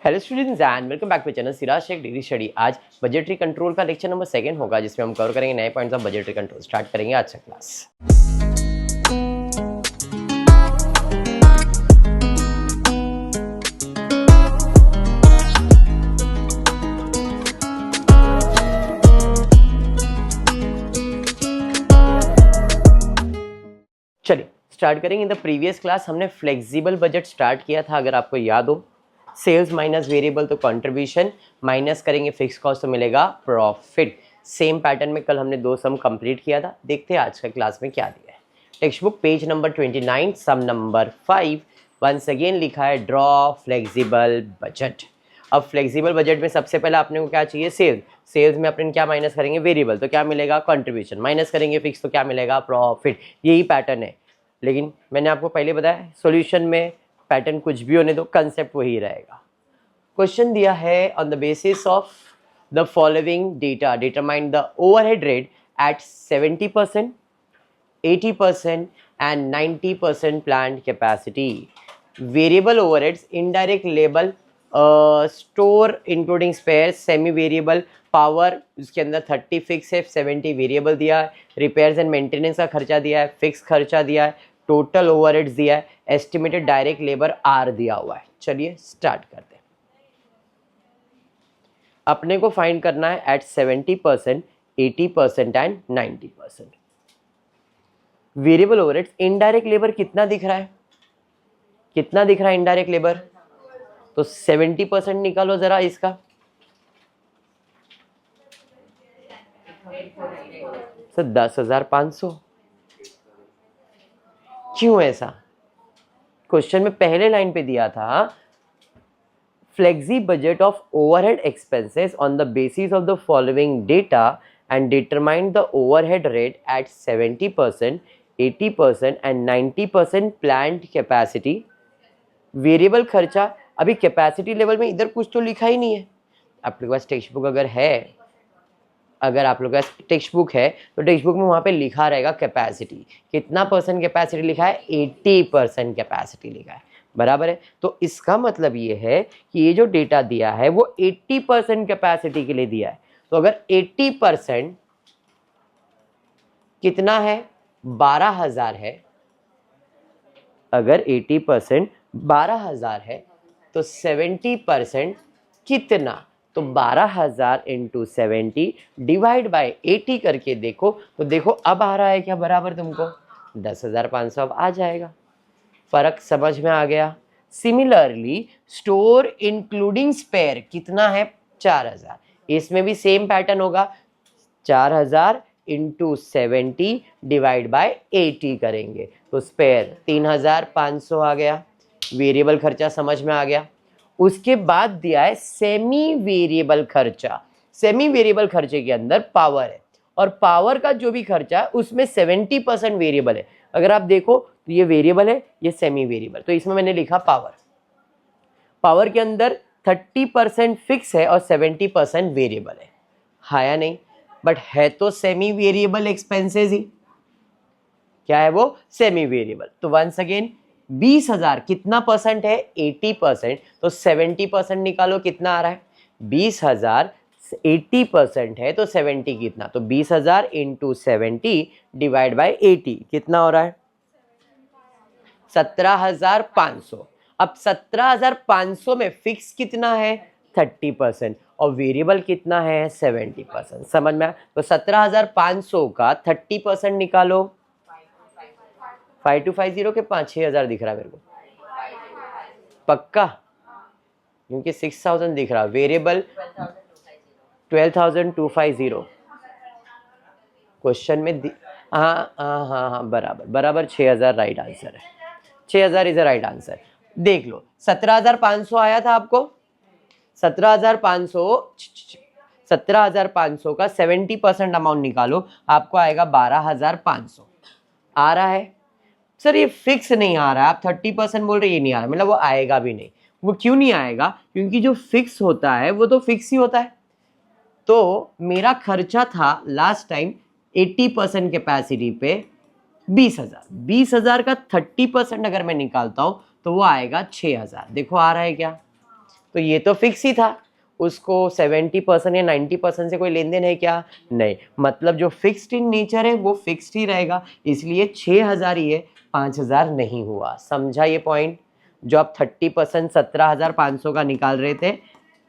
Hello students and welcome back to channel Siraj Shaikh degree study. आज budgetary control का lecture number 2 होगा, जिसमें हम कवर करेंगे नए points of budgetary control. Start करेंगे आज का क्लास। चलिए स्टार्ट करेंगे। इन द प्रीवियस क्लास हमने फ्लेक्सिबल बजट स्टार्ट किया था, अगर आपको याद हो। सेल्स माइनस वेरिएबल तो कंट्रीब्यूशन, माइनस करेंगे फिक्स कॉस्ट तो मिलेगा प्रॉफिट। सेम पैटर्न में कल हमने 2 सम कंप्लीट किया था। देखते हैं आज का क्लास में क्या दिया है। टेक्स्ट बुक पेज नंबर 29 सम नंबर 5 वंस अगेन लिखा है ड्रॉ फ्लेक्सिबल बजट। अब फ्लेक्सिबल बजट में सबसे पहले आपने को क्या चाहिए, सेल्स में अपन क्या माइनस करेंगे, वेरिएबल तो क्या मिलेगा कंट्रीब्यूशन, माइनस करेंगे फिक्स तो क्या मिलेगा प्रॉफिट। यही पैटर्न है, लेकिन मैंने आपको पहले बताया सॉल्यूशन में पैटर्न कुछ भी होने दो, कंसेप्ट वही रहेगा। क्वेश्चन दिया है on the basis of the following data determine the overhead rate at 70%, 80% and 90% plant capacity. Variable overheads, indirect labour, store including spare, semi variable, power उसके अंदर 30 फिक्स है, 70 वेरिएबल दिया है, रिपेयर्स एंड मेंटेनेंस का खर्चा दिया है, फिक्स खर्चा दिया है, टोटल ओवरहेड्स दिया है, एस्टिमेटेड डायरेक्ट लेबर आर दिया हुआ है। चलिए स्टार्ट करते हैं। अपने को फाइंड करना है at 70%, 80% and 90%। Variable overheads, indirect labour कितना दिख रहा है, कितना दिख रहा है इनडायरेक्ट लेबर, तो 70% निकालो जरा इसका। सर 10,500 क्यों ऐसा? क्वेश्चन में पहले लाइन पे दिया था flexi budget of overhead expenses on the basis of the following data and determine the overhead rate at 70%, 80% and 90% plant capacity. Variable खर्चा, अभी कैपेसिटी लेवल में इधर कुछ तो लिखा ही नहीं है। आप लोगों के पास टेक्स्ट बुक अगर है, अगर आप लोगों के पास टेक्स्ट बुक है तो टेक्स्ट बुक में वहाँ पे लिखा रहेगा कैपेसिटी, कितना परसेंट कैपेसिटी लिखा है, 80% कैपेसिटी लिखा है, बराबर है। तो इसका मतलब ये है कि ये जो डेटा दिया है वो 80% कैपेसिटी के लिए दिया है। तो अगर 80% कितना है, 12,000 है, अगर 80% 12,000 है तो 70% कितना, तो 12,000 इंटू 70 डिवाइड बाय 80 करके देखो, तो देखो अब आ रहा है क्या बराबर तुमको 10,500 अब आ जाएगा। फर्क समझ में आ गया। सिमिलरली स्टोर इंक्लूडिंग स्पेयर कितना है, 4,000, इसमें भी सेम पैटर्न होगा, 4,000 इंटू 70 डिवाइड बाय 80 करेंगे तो स्पेयर 3,500 आ गया। वेरिएबल खर्चा समझ में आ गया। उसके बाद दिया है सेमी वेरिएबल खर्चा। सेमी वेरिएबल खर्चे के अंदर पावर है, और पावर का जो भी खर्चा है उसमें 70% वेरिएबल है। अगर आप देखो तो ये वेरिएबल है, ये सेमी वेरिएबल, तो इसमें मैंने लिखा पावर। पावर के अंदर 30% फिक्स है और 70% वेरिएबल है या नहीं? बट है तो सेमी वेरिएबल एक्सपेंसेस ही। क्या है वो, सेमी वेरिएबल। तो वंस अगेन 20,000 कितना परसेंट है, 80%, तो 70% निकालो कितना आ रहा है, 20,000 80% है तो 70 कितना, तो 20,000 इंटू 70 डिवाइड बाय 80 कितना हो रहा है, 17,500। अब 17,500 में फिक्स कितना है, 30%, और वेरिएबल कितना है, 70%। समझ में आया? तो 17,500 का 30% निकालो, 5250 के 5,000 दिख रहा है मेरे को, पक्का, क्योंकि 6,000 दिख रहा। वेरिएबल 12,250 क्वेश्चन में हाँ बराबर बराबर 6,000 राइट आंसर है। 6,000 इज अ राइट आंसर। देख लो 17,500 आया था आपको, 17,500 का 70% अमाउंट निकालो, आपको आएगा 12,500 आ रहा है। सर ये फिक्स नहीं आ रहा है, आप 30% बोल रहे ये नहीं आ रहा, मतलब वो आएगा भी नहीं। वो क्यों नहीं आएगा, क्योंकि जो फिक्स होता है वो तो फिक्स ही होता है। तो मेरा खर्चा था लास्ट टाइम 80% कैपेसिटी पे 20,000, 20,000 का 30% अगर मैं निकालता हूं तो वो आएगा 6,000। देखो आ रहा है क्या, तो ये तो फिक्स ही था, उसको 70% या 90% से कोई लेन देन है क्या? नहीं, मतलब जो फिक्स्ड इन नेचर है वो फिक्स्ड ही रहेगा, इसलिए 6000 ही है, 5000 नहीं हुआ। समझा ये पॉइंट? जो आप 30% 17500 का निकाल रहे थे,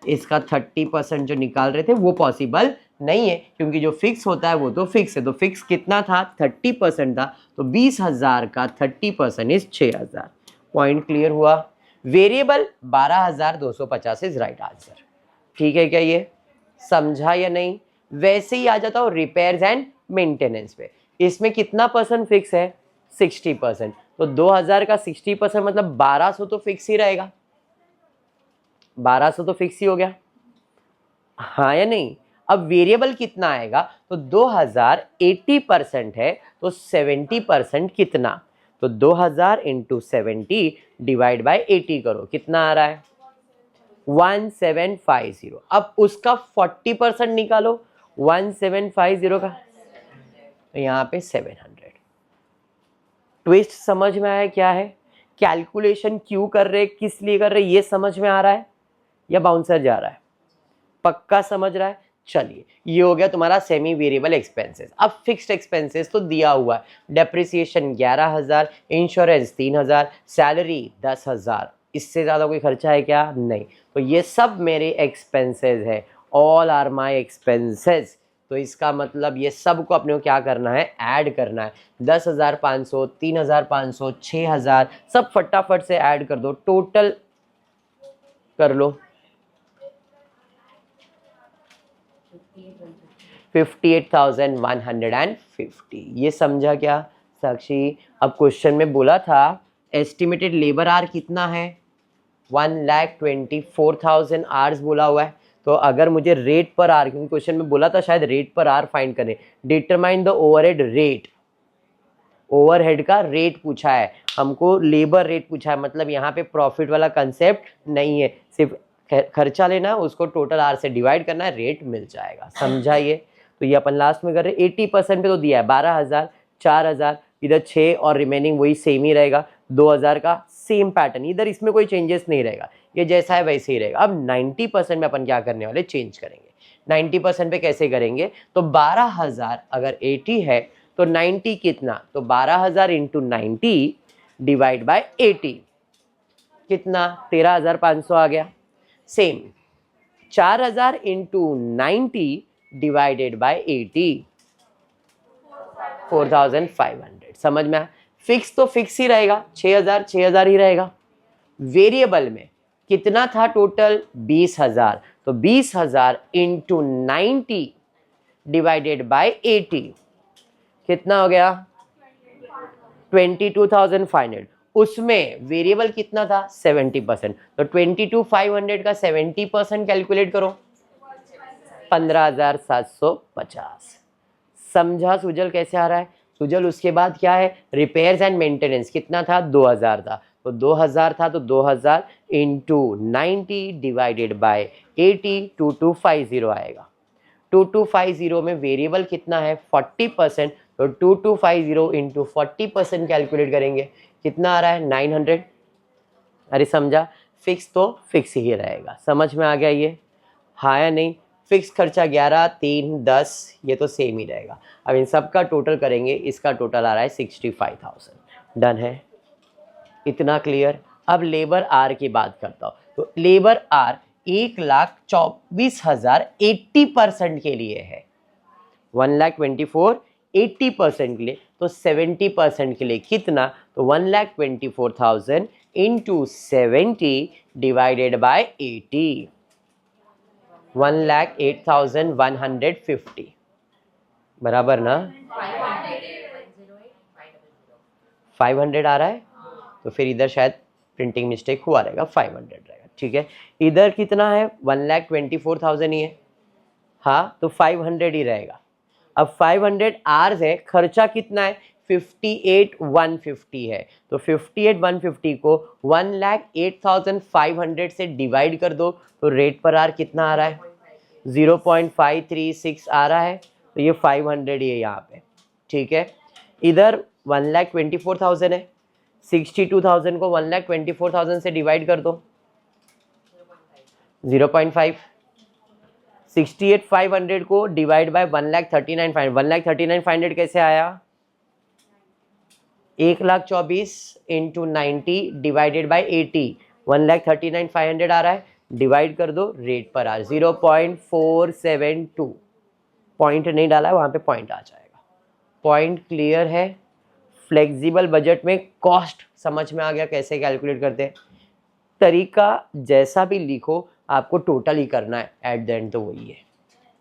इसका 30% जो निकाल रहे थे वो पॉसिबल नहीं है, क्योंकि जो फिक्स होता है वो तो फिक्स है। तो फिक्स कितना था? 30% था, तो 20,000 का 30% इज 6000। पॉइंट क्लियर हुआ? Variable 12,250 is right answer. ठीक है क्या ये? समझा या नहीं? वैसे ही आ जाता हूँ रिपेयर्स एंड मेंटेनेंस पे। इसमें कितना परसेंट फिक्स है? 60%। तो 2000 का 60% मतलब 1200 तो फिक्स ही रहेगा, 1200 तो फिक्स ही हो गया, हाँ या नहीं? अब वेरिएबल कितना आएगा? तो 2000 80% है, तो 70% कितना? तो 2000 इंटू 70 डिवाइड बाय 80 करो, कितना आ रहा है? 1750। अब उसका 40% निकालो 1750 का, तो यहाँ पे 700। ट्विस्ट समझ में आया क्या है? कैलकुलेशन क्यों कर रहे, किस लिए कर रहे, ये समझ में आ रहा है या बाउंसर जा रहा है? पक्का समझ रहा है? चलिए, ये हो गया तुम्हारा सेमी वेरिएबल एक्सपेंसेस। अब फिक्स्ड एक्सपेंसेस तो दिया हुआ है, डेप्रिसिएशन 11,000, इंश्योरेंस 3,000, सैलरी 10,000। इससे ज़्यादा कोई खर्चा है क्या? नहीं। तो ये सब मेरे एक्सपेंसेस है, ऑल आर माई एक्सपेंसेस। तो इसका मतलब ये सब को अपने को क्या करना है? ऐड करना है। 10,500, 3,500, 6,000 सब फटाफट से ऐड कर दो, टोटल कर लो 58,150। ये समझा क्या साक्षी? अब क्वेश्चन में बोला था एस्टिमेटेड लेबर आवर कितना है? 1,24,000 आवर्स बोला हुआ है। तो अगर मुझे रेट पर आवर, क्योंकि क्वेश्चन में बोला था शायद रेट पर आवर फाइंड करें, determine the overhead rate. Overhead का रेट पूछा है हमको, लेबर रेट पूछा है, मतलब यहाँ पे प्रॉफिट वाला कंसेप्ट नहीं है, सिर्फ खर्चा लेना है, उसको टोटल आर से डिवाइड करना है, रेट मिल जाएगा। समझा ये? तो ये अपन लास्ट में कर रहे हैं। 80% पे तो दिया है 12,000, 4,000, इधर 6 और रिमेनिंग वही सेम ही रहेगा। 2,000 का सेम पैटर्न, इधर इसमें कोई चेंजेस नहीं रहेगा, ये जैसा है वैसे ही रहेगा। अब 90% में अपन क्या करने वाले? चेंज करेंगे। 90% पे कैसे करेंगे? तो 12,000 अगर 80 है तो 90 कितना? तो 12,000 इंटू 90 डिवाइड बाय 80, कितना? 13,500 आ गया। Same 4,000 into 90 divided by 80, 4,500। समझ में आया? फिक्स तो फिक्स ही रहेगा, 6,000 6,000 ही रहेगा। वेरिएबल में कितना था टोटल? 20,000। तो 20,000 इंटू 90 डिवाइडेड बाय 80, कितना हो गया? 22,500। उसमें वेरिएबल कितना था? 70%। तो 22,500 का 70% कैलकुलेट करो, 15,750। समझा सुजल कैसे आ रहा है? सुजल उसके बाद क्या है? रिपेयर्स एंड मेंटेनेंस कितना था? 2,000 था, तो 2,000 था, तो 2,000 इंटू 90 डिवाइडेड बाय 80, 2250 आएगा। 2250 में वेरिएबल कितना है? 40%। तो 2250 इंटू 40% कैलकुलेट करेंगे, कितना आ रहा है? 900। अरे समझा? फिक्स तो फिक्स ही रहेगा। समझ में आ गया ये? हाँ या नहीं? फिक्स खर्चा 11, 3, 10, ये तो सेम ही रहेगा। अब इन सब का टोटल करेंगे, इसका टोटल आ रहा है 65,000। डन है? इतना क्लियर? अब लेबर आर की बात करता हूँ। तो लेबर आर 1,24,000 80% के लिए है, 1,24,000 80% के लिए, तो 70% के लिए कितना? तो 1,24,000 इंटू 70 डिवाइडेड बाय 80, 1,08,150 बराबर ना? 500 आ रहा है, तो फिर इधर शायद प्रिंटिंग मिस्टेक हुआ रहेगा, 500 रहेगा। ठीक है, इधर कितना है? 1,24,000 ही है, हाँ, तो 500 ही रहेगा। अब 500 आर्स है, खर्चा कितना है? 58,150 है, तो 58,150 को 1,08,500 से डिवाइड कर दो, तो रेट पर आर कितना आ रहा है? 0.536 आ रहा है, तो ये 500 ही है यहाँ पे। ठीक है, इधर 1,24,000 है, 62,000 को 1,24,000 से डिवाइड कर दो, 0.5, 68,500 को डिवाइड बाय 1,39,500, 1,39,500 कैसे आया? 1,24,000 इंटू 90 डिवाइडेड बाय 80, 1,39,500 आ रहा है, डिवाइड कर दो, रेट पर आ 0.472, पॉइंट नहीं डाला है वहां पे, पॉइंट आ जाएगा। पॉइंट क्लियर है? फ्लेक्सिबल बजट में कॉस्ट समझ में आ गया कैसे कैलकुलेट करते हैं? तरीका जैसा भी लिखो आपको टोटल ही करना है, एट द एंड तो वही है।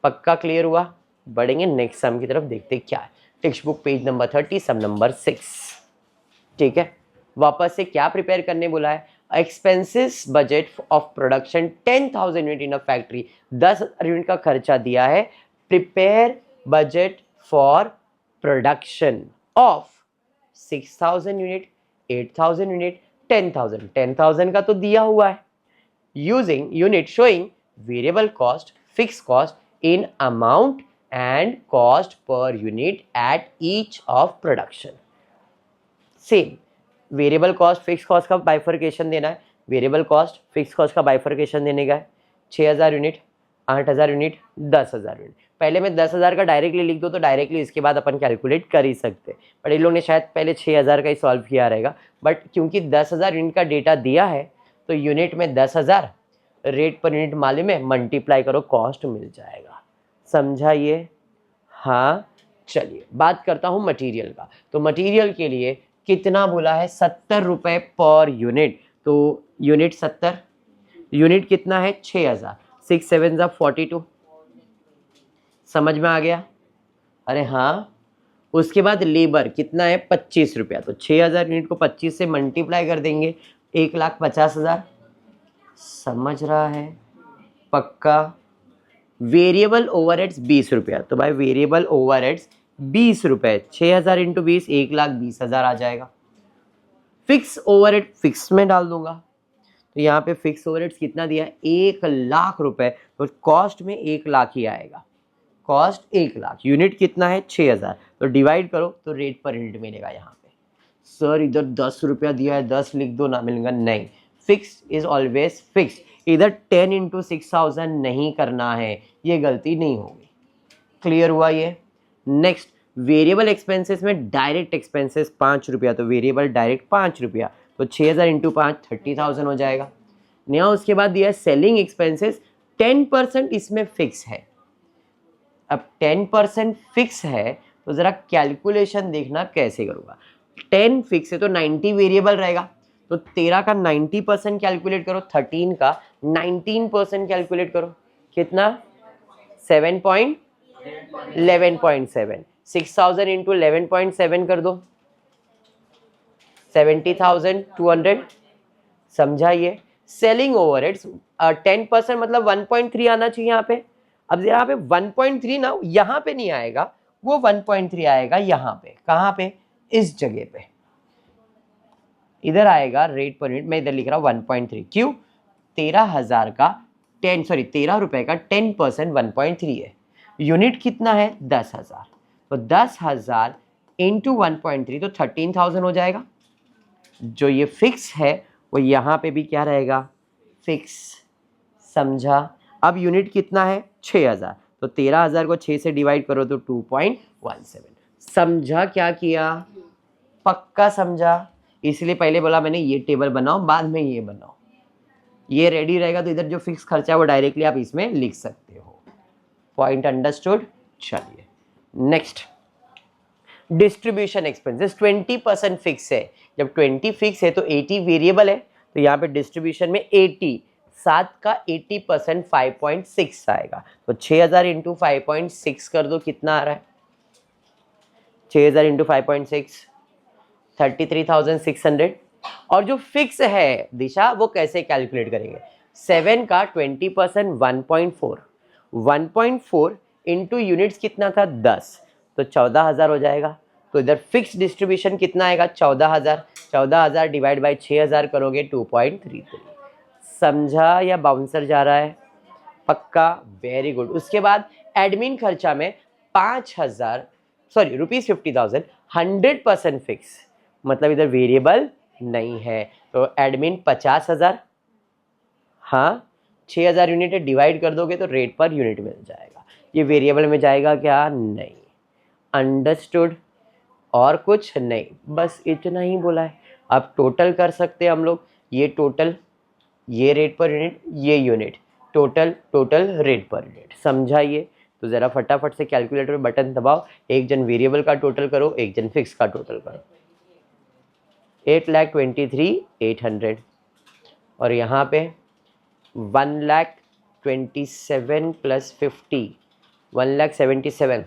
पक्का क्लियर हुआ? बढ़ेंगे नेक्स्ट सम की तरफ, देखते क्या है। टेक्स्ट बुक पेज नंबर 30, सम नंबर 6। ठीक है, वापस से क्या प्रिपेयर करने बोला है? Expenses budget of production 10,000 unit in a factory, 10,000 unit का खर्चा दिया है। Prepare budget for production of 6,000 unit, 8,000 unit, 10,000, 10,000 का तो दिया हुआ है। Using unit showing variable cost, fix cost in amount and cost per unit at each of production. Same variable cost fix cost का बाइफर्केशन देना है, वेरिएबल कॉस्ट फिक्स कॉस्ट का bifurcation देने का है। 6,000 यूनिट, 8,000 यूनिट, 10,000 यूनिट। पहले मैं 10,000 का डायरेक्टली लिख दो तो डायरेक्टली इसके बाद अपन कैलकुलेट कर ही सकते, बट इन लोगों ने शायद पहले 6,000 का ही सॉल्व किया रहेगा। बट क्योंकि 10,000 यूनिट का डेटा दिया है तो यूनिट में 10,000, रेट पर यूनिट मालूम है, मल्टीप्लाई करो, कॉस्ट मिल जाएगा। समझा ये? हाँ, चलिए बात करता हूँ मटेरियल का। तो मटेरियल के लिए कितना बोला है? 70 रुपए पर यूनिट। तो यूनिट 70, यूनिट कितना है? 6,000, 6 7 42। समझ में आ गया? अरे हाँ। उसके बाद लेबर कितना है? 25 रुपया। तो 6,000 यूनिट को 25 से मल्टीप्लाई कर देंगे, 1,50,000। समझ रहा है? पक्का? वेरिएबल ओवरहेड्स 20 रुपया। तो भाई वेरिएबल ओवरहेड्स 20 रुपए, 6,000 इंटू 20, 1,20,000 आ जाएगा। फिक्स ओवरहेड फिक्स में डाल दूंगा, तो यहाँ पे फिक्स ओवरहेड्स कितना दिया है? 1,00,000 रुपए। तो कॉस्ट में 1,00,000 ही आएगा, कॉस्ट 1,00,000। यूनिट कितना है? 6,000। तो डिवाइड करो तो रेट पर यूनिट मिलेगा। यहाँ पे सर इधर 10 रुपया दिया है, 10 लिख दो ना, मिलेगा नहीं। Fix is always fix. इधर 10 इंटू 6,000 नहीं करना है, ये गलती नहीं होगी। क्लियर हुआ ये? नेक्स्ट, वेरिएबल एक्सपेंसेस में डायरेक्ट एक्सपेंसेस 5 रुपया, तो वेरिएबल डायरेक्ट 5 रुपया। तो 6,000 इंटू 5, 30,000 हो जाएगा। नया उसके बाद दिया सेलिंग एक्सपेंसेस 10% इसमें फिक्स है। अब 10% फिक्स है तो जरा कैलकुलेशन देखना कैसे करूंगा। 10 फिक्स है तो 90 वेरिएबल रहेगा, तो 13 का 90% कैलकुलेट करो, 13 का 19% कैलकुलेट करो, कितना? 11.7। 6,000 इंटू 11.7 कर दो, 70,200। समझा ये? सेलिंग ओवरहेड्स 10% मतलब 1.3 आना चाहिए यहाँ पे। अब यहाँ पे 1.3 ना यहाँ पे नहीं आएगा, वो 1.3 आएगा यहाँ पे। कहाँ पे? इस जगह पे इधर आएगा रेट पर यूनिट। मैं इधर लिख रहा हूँ 1.3। क्यों? 13,000 का 13 रुपए का 10% 1.3 है। यूनिट कितना है? 10,000। तो 10,000 इंटू 1.3 तो 13,000 हो जाएगा। जो ये फिक्स है वो यहाँ पे भी क्या रहेगा? फिक्स। समझा? अब यूनिट कितना है? 6,000। तो 13,000 को 6 से डिवाइड करो तो 2.17। समझा क्या किया? पक्का समझा? इसलिए पहले बोला मैंने ये टेबल बनाओ, बाद में ये बनाओ। ये रेडी रहेगा तो इधर जो फिक्स खर्चा है वो डायरेक्टली आप इसमें लिख सकते हो। Point understood? चलिए नेक्स्ट, डिस्ट्रीब्यूशन एक्सपेंसेस 20% फिक्स है। जब 20 फिक्स है तो 80 वेरिएबल है, तो यहाँ पे डिस्ट्रीब्यूशन में 80, 7 का 80% 5.6 आएगा। तो 6,000 इंटू 5.6 कर दो, कितना आ रहा है? 6,000 इंटू 5.6, 33,600। और जो फिक्स है दिशा, वो कैसे कैलकुलेट करेंगे? 7 का 20% 1.4, 1.4 इंटू यूनिट्स कितना था? 10, तो 14,000 हो जाएगा। तो इधर फिक्स डिस्ट्रीब्यूशन कितना आएगा? 14,000। 14,000 डिवाइड बाई 6,000 करोगे 2.33। समझा या बाउंसर जा रहा है? पक्का? Very good. उसके बाद एडमिन खर्चा में 5,000 सॉरी ₹50,000 100% फिक्स, मतलब इधर वेरिएबल नहीं है, तो एडमिन 50,000। हाँ, 6000 यूनिट है, डिवाइड कर दोगे तो रेट पर यूनिट मिल जाएगा। ये वेरिएबल में जाएगा क्या? नहीं। अंडरस्टूड? और कुछ नहीं, बस इतना ही बोला है। अब टोटल कर सकते हैं हम लोग, ये टोटल, ये रेट पर यूनिट, ये unit, total total rate per unit. समझा ये? तो ज़रा फटाफट से कैलकुलेटर में बटन दबाओ, एक जन वेरिएबल का टोटल करो, एक जन फिक्स का टोटल करो। 8,23,800 और यहाँ पे 1,27 plus 50, 1,77।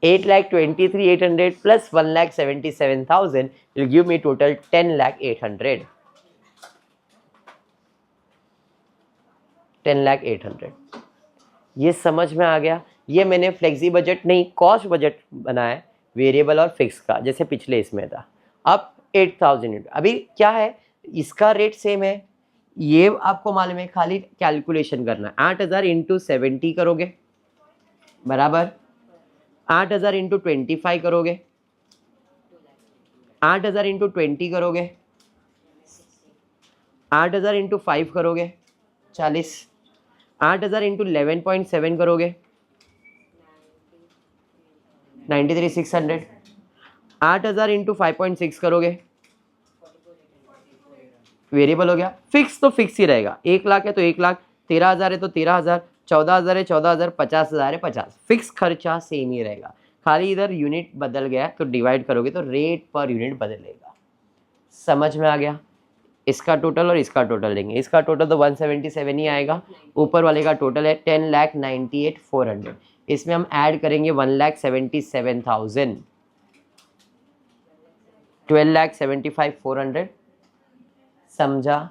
8,23,800 plus 1,77,000 will give me total 10,800. 10,800 ये समझ में आ गया। ये मैंने फ्लेक्सी बजट नहीं, कॉस्ट बजट बनाया है, वेरिएबल और फिक्स का, जैसे पिछले इसमें था। अब 8,000 यूनिट, अभी क्या है, इसका रेट सेम है, ये आपको मालूम है, खाली कैलकुलेशन करना है। 8,000 इंटू 70 करोगे बराबर 8,000 इंटू 25 करोगे, 8,000 इंटू 20 करोगे, 8,000 इंटू 5 करोगे 40, 8,000 इंटू 11.7 करोगे 93,600, 8,000 इंटू 5.6 करोगे, वेरिएबल हो गया। फिक्स तो फिक्स ही रहेगा, 1 लाख है तो 1 लाख, 13,000 है तो 13,000, 14,000 है 14,000, 50,000 है 50। फिक्स खर्चा सेम ही रहेगा, खाली इधर यूनिट बदल गया तो डिवाइड करोगे तो रेट पर यूनिट बदलेगा। समझ में आ गया? इसका टोटल और इसका टोटल लेंगे, इसका टोटल तो 177 ही आएगा, ऊपर वाले का टोटल है 10,98,400, इसमें हम ऐड करेंगे 1,77,000, 12,75,400। समझा?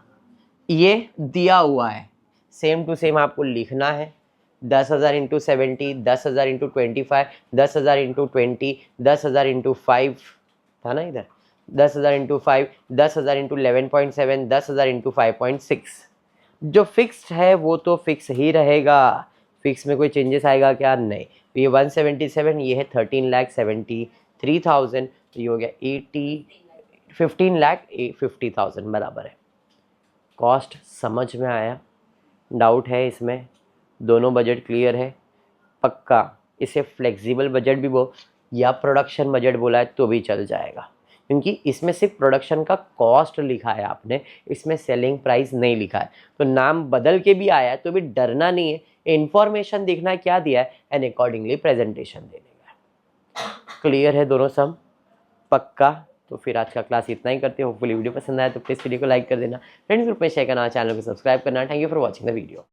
ये दिया हुआ है, सेम टू सेम आपको लिखना है। 10,000 इंटू 70, 10,000 इंटू 25, 10,000 इंटू 20, 10,000 इंटू 5 था ना इधर, 10,000 इंटू 5, 10,000 इंटू 11.7, 10,000 इंटू 5.6। जो फिक्स्ड है वो तो फिक्स ही रहेगा, फिक्स में कोई चेंजेस आएगा क्या? नहीं। तो ये 177, ये है 13,73,000, तो ये हो गया 15,50,000 बराबर है। कॉस्ट समझ में आया? डाउट है इसमें? दोनों बजट क्लियर है पक्का? इसे फ्लेक्सिबल बजट भी या प्रोडक्शन बजट बोला है तो भी चल जाएगा, क्योंकि इसमें सिर्फ प्रोडक्शन का कॉस्ट लिखा है आपने, इसमें सेलिंग प्राइस नहीं लिखा है। तो नाम बदल के भी आया है तो भी डरना नहीं है, इन्फॉर्मेशन देखना है क्या दिया है एंड अकॉर्डिंगली प्रेजेंटेशन देने का। क्लियर है दोनों सम? पक्का? तो फिर आज का क्लास इतना ही करते हैं। होपफुली वीडियो पसंद आया तो प्लीज़ वीडियो को लाइक कर देना, फ्रेंड्स ग्रुप में शेयर करना, चैनल को सब्सक्राइब करना। Thank you for watching the video.